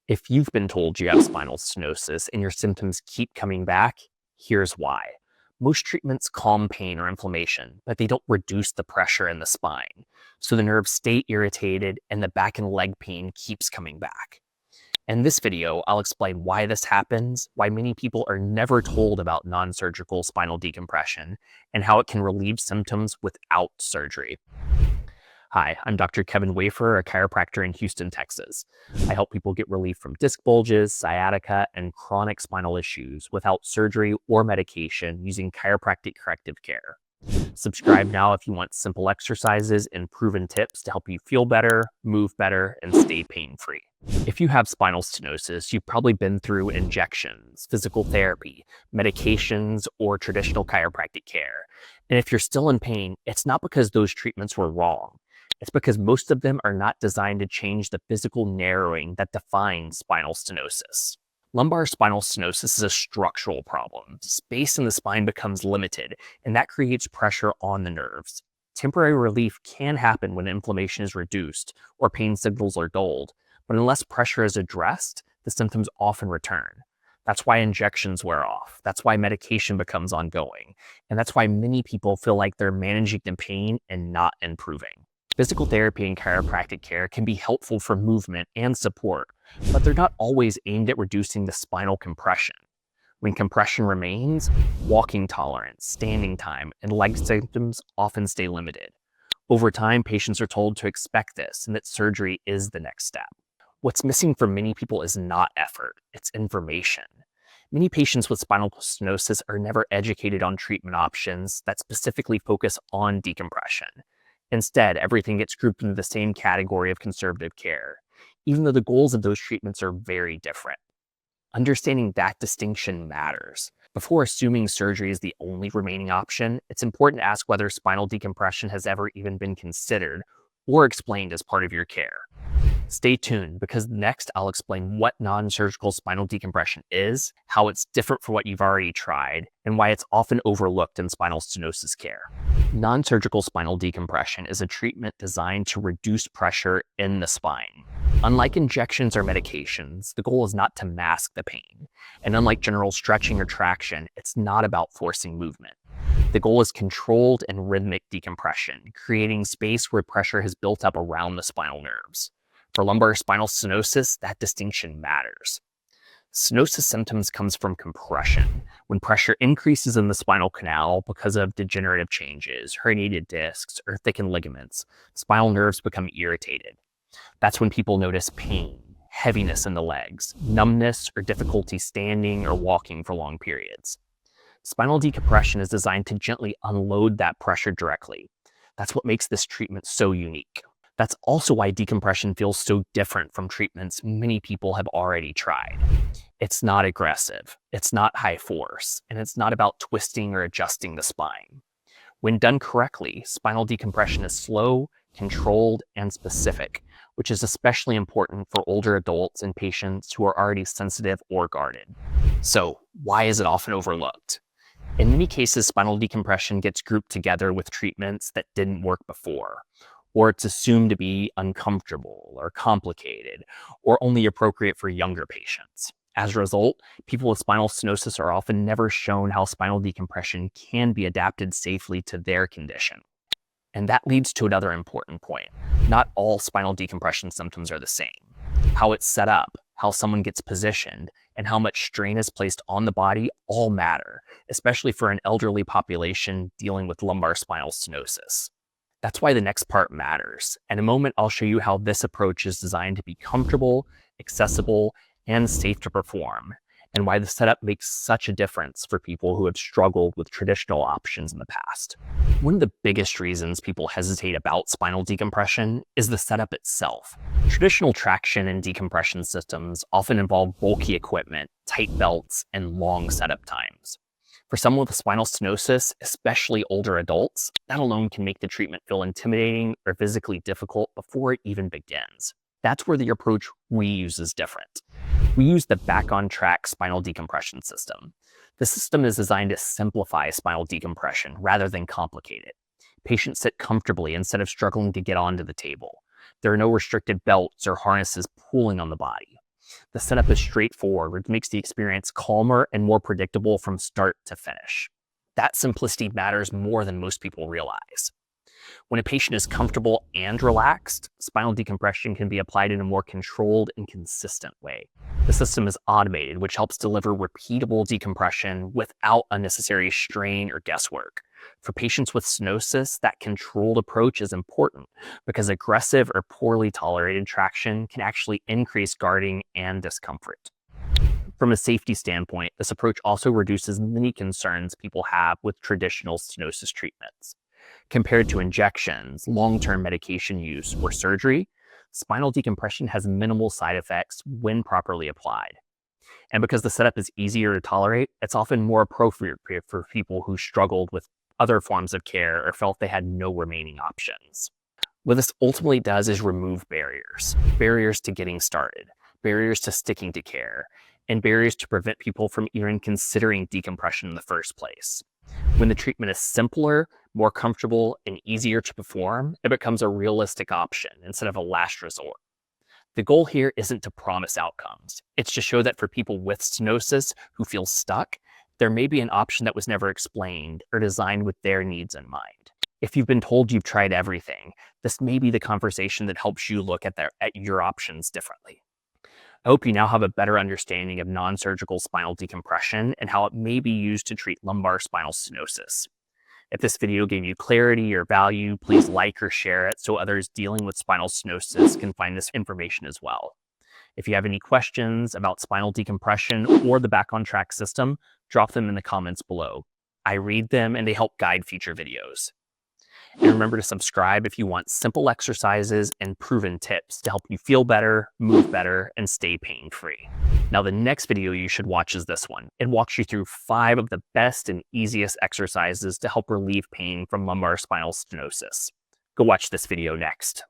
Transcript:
If you've been told you have spinal stenosis and your symptoms keep coming back, here's why. Most treatments calm pain or inflammation, but they don't reduce the pressure in the spine. So the nerves stay irritated and the back and leg pain keeps coming back. In this video, I'll explain why this happens, why many people are never told about non-surgical spinal decompression, and how it can relieve symptoms without surgery. Hi, I'm Dr. Kevin Wafer, a chiropractor in Houston, Texas. I help people get relief from disc bulges, sciatica, and chronic spinal issues without surgery or medication using chiropractic corrective care. Subscribe now if you want simple exercises and proven tips to help you feel better, move better, and stay pain-free. If you have spinal stenosis, you've probably been through injections, physical therapy, medications, or traditional chiropractic care. And if you're still in pain, it's not because those treatments were wrong. It's because most of them are not designed to change the physical narrowing that defines spinal stenosis. Lumbar spinal stenosis is a structural problem. Space in the spine becomes limited, and that creates pressure on the nerves. Temporary relief can happen when inflammation is reduced or pain signals are dulled, but unless pressure is addressed, the symptoms often return. That's why injections wear off. That's why medication becomes ongoing. And that's why many people feel like they're managing the pain and not improving. Physical therapy and chiropractic care can be helpful for movement and support, but they're not always aimed at reducing the spinal compression. When compression remains, walking tolerance, standing time, and leg symptoms often stay limited. Over time, patients are told to expect this and that surgery is the next step. What's missing for many people is not effort, it's information. Many patients with spinal stenosis are never educated on treatment options that specifically focus on decompression. Instead, everything gets grouped into the same category of conservative care, even though the goals of those treatments are very different. Understanding that distinction matters. Before assuming surgery is the only remaining option, it's important to ask whether spinal decompression has ever even been considered or explained as part of your care. Stay tuned, because next I'll explain what non-surgical spinal decompression is, how it's different from what you've already tried, and why it's often overlooked in spinal stenosis care. Non-surgical spinal decompression is a treatment designed to reduce pressure in the spine. Unlike injections or medications, the goal is not to mask the pain. And unlike general stretching or traction, it's not about forcing movement. The goal is controlled and rhythmic decompression, creating space where pressure has built up around the spinal nerves. For lumbar spinal stenosis, that distinction matters. Stenosis symptoms comes from compression. When pressure increases in the spinal canal because of degenerative changes, herniated discs, or thickened ligaments, spinal nerves become irritated. That's when people notice pain, heaviness in the legs, numbness, or difficulty standing or walking for long periods. Spinal decompression is designed to gently unload that pressure directly. That's what makes this treatment so unique. That's also why decompression feels so different from treatments many people have already tried. It's not aggressive, it's not high force, and it's not about twisting or adjusting the spine. When done correctly, spinal decompression is slow, controlled, and specific, which is especially important for older adults and patients who are already sensitive or guarded. So, why is it often overlooked? In many cases, spinal decompression gets grouped together with treatments that didn't work before, or it's assumed to be uncomfortable or complicated, or only appropriate for younger patients. As a result, people with spinal stenosis are often never shown how spinal decompression can be adapted safely to their condition. And that leads to another important point. Not all spinal decompression symptoms are the same. How it's set up, how someone gets positioned, and how much strain is placed on the body all matter, especially for an elderly population dealing with lumbar spinal stenosis. That's why the next part matters. In a moment, I'll show you how this approach is designed to be comfortable, accessible, and safe to perform, and why the setup makes such a difference for people who have struggled with traditional options in the past. One of the biggest reasons people hesitate about spinal decompression is the setup itself. Traditional traction and decompression systems often involve bulky equipment, tight belts, and long setup times. For someone with spinal stenosis, especially older adults, that alone can make the treatment feel intimidating or physically difficult before it even begins. That's where the approach we use is different. We use the Back on Track spinal decompression system. The system is designed to simplify spinal decompression rather than complicate it. Patients sit comfortably instead of struggling to get onto the table. There are no restricted belts or harnesses pulling on the body. The setup is straightforward, which makes the experience calmer and more predictable from start to finish. That simplicity matters more than most people realize. When a patient is comfortable and relaxed, spinal decompression can be applied in a more controlled and consistent way. The system is automated, which helps deliver repeatable decompression without unnecessary strain or guesswork. For patients with stenosis, that controlled approach is important because aggressive or poorly tolerated traction can actually increase guarding and discomfort. From a safety standpoint, this approach also reduces many concerns people have with traditional stenosis treatments. Compared to injections, long-term medication use, or surgery, spinal decompression has minimal side effects when properly applied. And because the setup is easier to tolerate, it's often more appropriate for people who struggled with other forms of care or felt they had no remaining options. What this ultimately does is remove barriers to getting started, barriers to sticking to care, and barriers to prevent people from even considering decompression in the first place. When the treatment is simpler, more comfortable, and easier to perform, it becomes a realistic option instead of a last resort. The goal here isn't to promise outcomes. It's to show that for people with stenosis who feel stuck, there may be an option that was never explained or designed with their needs in mind. If you've been told you've tried everything, this may be the conversation that helps you look at your options differently. I hope you now have a better understanding of non-surgical spinal decompression and how it may be used to treat lumbar spinal stenosis. If this video gave you clarity or value, please like or share it so others dealing with spinal stenosis can find this information as well. If you have any questions about spinal decompression or the Back on Track system, drop them in the comments below. I read them and they help guide future videos. And remember to subscribe if you want simple exercises and proven tips to help you feel better, move better, and stay pain-free. Now, the next video you should watch is this one. It walks you through 5 of the best and easiest exercises to help relieve pain from lumbar spinal stenosis. Go watch this video next.